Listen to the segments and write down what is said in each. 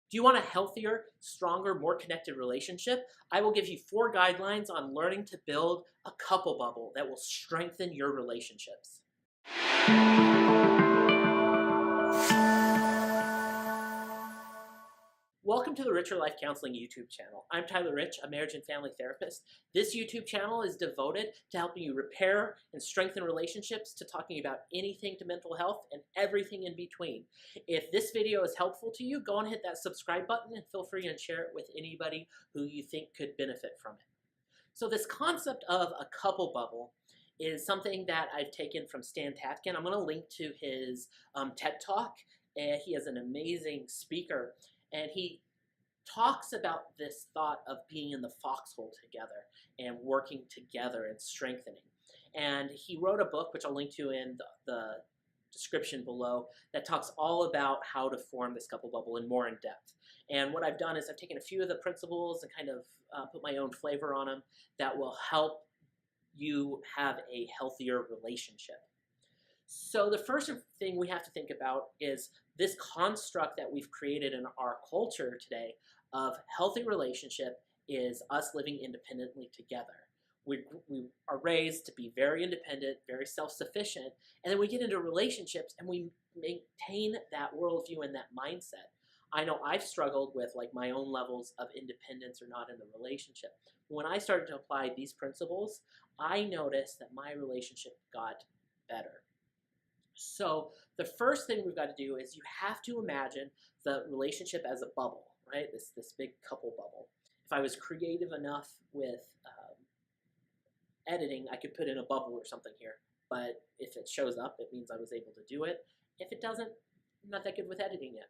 Do you want a healthier, stronger, more connected relationship? I will give you 4 guidelines on learning to build a couple bubble that will strengthen your relationships. Welcome to the Richer Life Counseling YouTube channel. I'm Tyler Rich, a marriage and family therapist. This YouTube channel is devoted to helping you repair and strengthen relationships, to talking about anything to mental health and everything in between. If this video is helpful to you, go and hit that subscribe button and feel free to share it with anybody who you think could benefit from it. So this concept of a couple bubble is something that I've taken from Stan Tatkin. I'm going to link to his TED Talk. He is an amazing speaker. And he talks about this thought of being in the foxhole together and working together and strengthening. And he wrote a book, which I'll link to in the description below, that talks all about how to form this couple bubble and more in depth. And what I've done is I've taken a few of the principles and kind of put my own flavor on them that will help you have a healthier relationship. So the first thing we have to think about is this construct that we've created in our culture today of healthy relationship is us living independently together. We are raised to be very independent, very self-sufficient, and then we get into relationships and we maintain that worldview and that mindset. I know I've struggled with like my own levels of independence or not in the relationship. When I started to apply these principles, I noticed that my relationship got better. So the first thing we've got to do is you have to imagine the relationship as a bubble, right? This big couple bubble. If I was creative enough with editing, I could put in a bubble or something here. But if it shows up, it means I was able to do it. If it doesn't, I'm not that good with editing yet.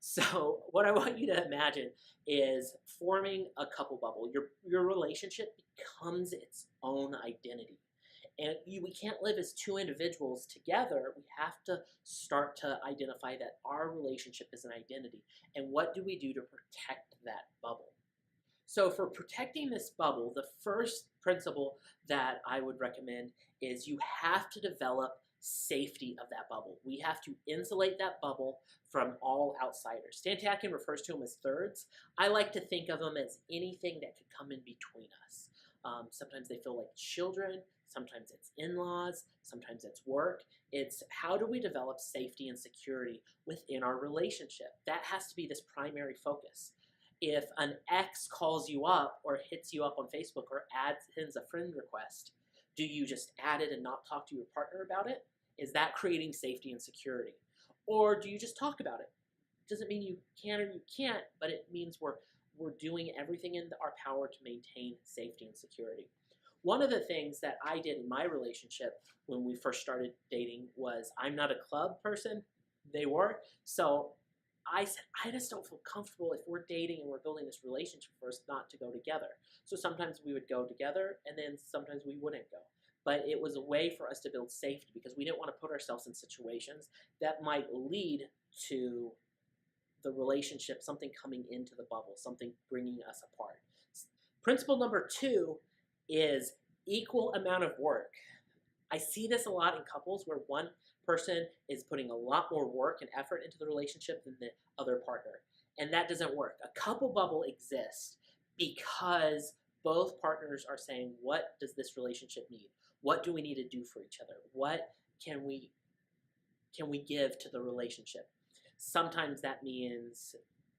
So what I want you to imagine is forming a couple bubble. Your relationship becomes its own identity. And we can't live as two individuals together. We have to start to identify that our relationship is an identity. And what do we do to protect that bubble? So for protecting this bubble, the first principle that I would recommend is you have to develop safety of that bubble. We have to insulate that bubble from all outsiders. Stan Tatkin refers to them as thirds. I like to think of them as anything that could come in between us. Sometimes they feel like children. Sometimes it's in-laws, sometimes it's work. It's how do we develop safety and security within our relationship? That has to be this primary focus. If an ex calls you up or hits you up on Facebook or sends a friend request, do you just add it and not talk to your partner about it? Is that creating safety and security? Or do you just talk about it? Doesn't mean you can or you can't, but it means we're doing everything in our power to maintain safety and security. One of the things that I did in my relationship when we first started dating was I'm not a club person. They were. So I said, I just don't feel comfortable if we're dating and we're building this relationship for us not to go together. So sometimes we would go together and then sometimes we wouldn't go. But it was a way for us to build safety because we didn't want to put ourselves in situations that might lead to the relationship, something coming into the bubble, something bringing us apart. Principle number 2 is equal amount of work. I see this a lot in couples where one person is putting a lot more work and effort into the relationship than the other partner. And that doesn't work. A couple bubble exists because both partners are saying, what does this relationship need? What do we need to do for each other? What can we give to the relationship? Sometimes that means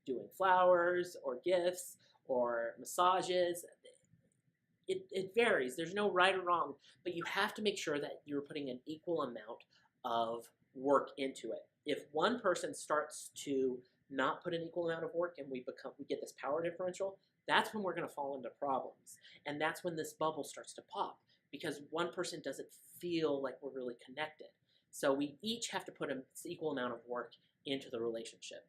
doing flowers or gifts or massages. It varies. There's no right or wrong, but you have to make sure that you're putting an equal amount of work into it. If one person starts to not put an equal amount of work and we get this power differential, that's when we're going to fall into problems. And that's when this bubble starts to pop because one person doesn't feel like we're really connected. So we each have to put an equal amount of work into the relationship.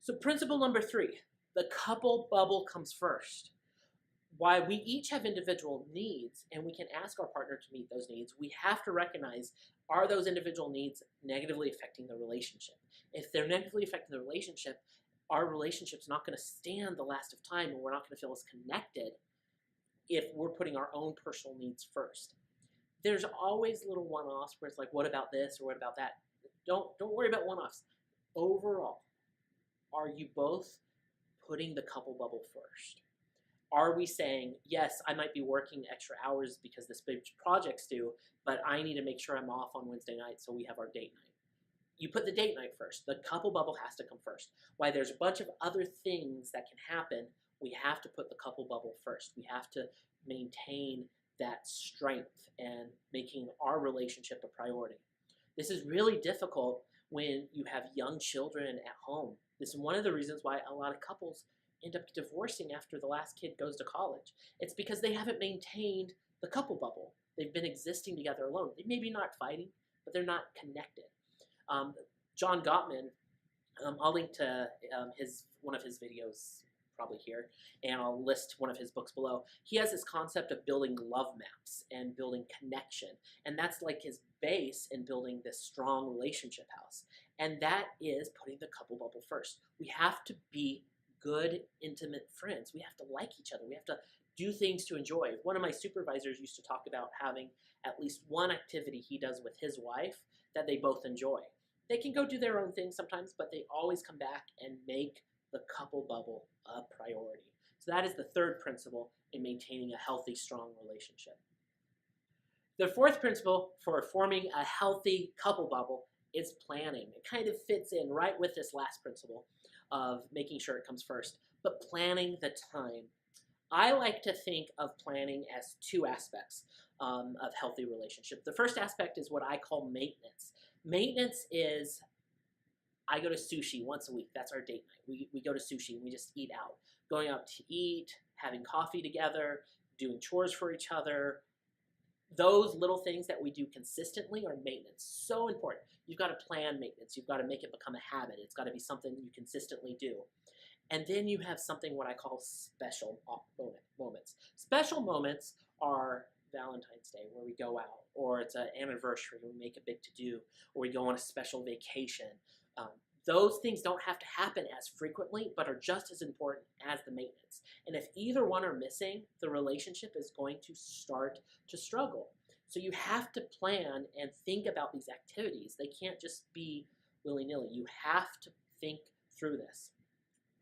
So principle number 3, the couple bubble comes first. While we each have individual needs and we can ask our partner to meet those needs, we have to recognize, are those individual needs negatively affecting the relationship? If they're negatively affecting the relationship, our relationship's not going to stand the last of time and we're not going to feel as connected if we're putting our own personal needs first. There's always little one-offs where it's like, what about this or what about that? Don't worry about one-offs. Overall, are you both putting the couple bubble first? Are we saying, yes, I might be working extra hours because this big project's due, but I need to make sure I'm off on Wednesday night so we have our date night? You put the date night first. The couple bubble has to come first. Why there's a bunch of other things that can happen, we have to put the couple bubble first. We have to maintain that strength and making our relationship a priority. This is really difficult when you have young children at home. This is one of the reasons why a lot of couples end up divorcing after the last kid goes to college. It's because they haven't maintained the couple bubble. They've been existing together alone. They may be not fighting, but they're not connected. John Gottman, I'll link to one of his videos probably here, and I'll list one of his books below. He has this concept of building love maps and building connection, and that's like his base in building this strong relationship house. And that is putting the couple bubble first. We have to be good, intimate friends. We have to like each other. We have to do things to enjoy. One of my supervisors used to talk about having at least one activity he does with his wife that they both enjoy. They can go do their own thing sometimes, but they always come back and make the couple bubble a priority. So that is the third principle in maintaining a healthy, strong relationship. The fourth principle for forming a healthy couple bubble is planning. It kind of fits in right with this last principle of making sure it comes first, but planning the time. I like to think of planning as two aspects of healthy relationship. The first aspect is what I call maintenance. Maintenance is, I go to sushi once a week. That's our date night. We go to sushi and we just eat out. Going out to eat, having coffee together, doing chores for each other. Those little things that we do consistently are maintenance. So important. You've got to plan maintenance. You've got to make it become a habit. It's got to be something you consistently do. And then you have something what I call special moments. Special moments are Valentine's Day where we go out, or it's an anniversary where we make a big to-do, or we go on a special vacation. Those things don't have to happen as frequently, but are just as important as the maintenance. And if either one are missing, the relationship is going to start to struggle. So you have to plan and think about these activities. They can't just be willy-nilly. You have to think through this.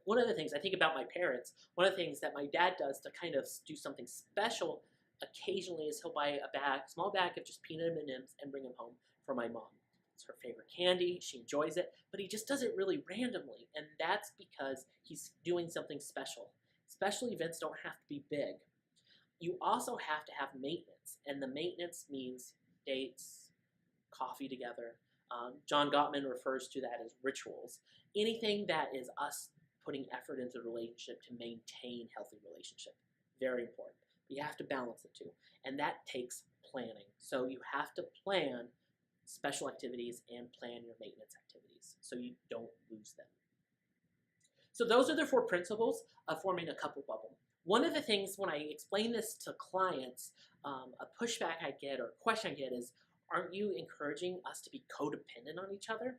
One of the things I think about my parents, one of the things that my dad does to kind of do something special occasionally is he'll buy a small bag of just peanut M&Ms and bring them home for my mom. It's her favorite candy, she enjoys it, but he just does it really randomly, and that's because he's doing something special. Special events don't have to be big. You also have to have maintenance, and the maintenance means dates, coffee together. John Gottman refers to that as rituals. Anything that is us putting effort into the relationship to maintain healthy relationship. Very important. You have to balance the two, and that takes planning. So you have to plan special activities and plan your maintenance activities so you don't lose them. So those are the four principles of forming a couple bubble. One of the things when I explain this to clients, a pushback I get or question I get is, aren't you encouraging us to be codependent on each other?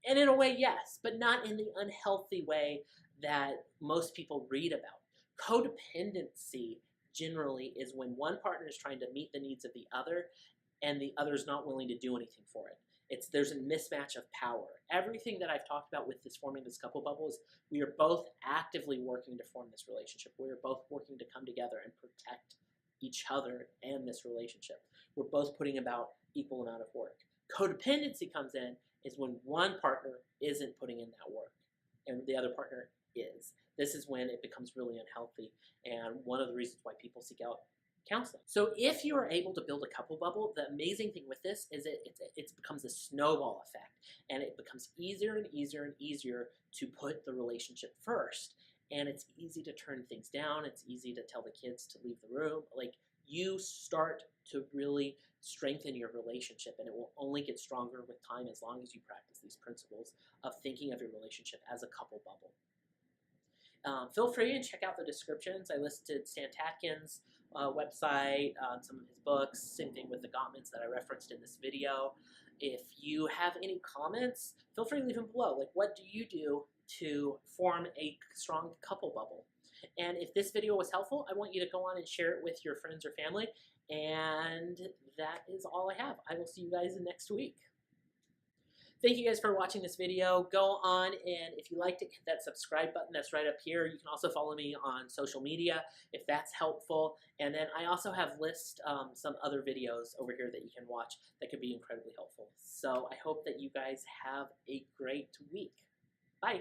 And in a way, yes, but not in the unhealthy way that most people read about. Codependency generally is when one partner is trying to meet the needs of the other and the other is not willing to do anything for it. There's a mismatch of power. Everything that I've talked about with this forming this couple bubble is we are both actively working to form this relationship. We are both working to come together and protect each other and this relationship. We're both putting about equal amount of work. Codependency comes in is when one partner isn't putting in that work and the other partner is. This is when it becomes really unhealthy, and one of the reasons why people seek out counseling. So if you are able to build a couple bubble, the amazing thing with this is it becomes a snowball effect, and it becomes easier and easier and easier to put the relationship first. And it's easy to turn things down. It's easy to tell the kids to leave the room. Like, you start to really strengthen your relationship, and it will only get stronger with time as long as you practice these principles of thinking of your relationship as a couple bubble. Feel free and check out the descriptions. I listed Stan Tatkin's website, some of his books, same thing with the Gottmans that I referenced in this video. If you have any comments, feel free to leave them below. Like, what do you do to form a strong couple bubble? And if this video was helpful, I want you to go on and share it with your friends or family. And that is all I have. I will see you guys next week. Thank you guys for watching this video. Go on, and if you liked it, hit that subscribe button that's right up here. You can also follow me on social media if that's helpful. And then I also have some other videos over here that you can watch that could be incredibly helpful. So I hope that you guys have a great week. Bye.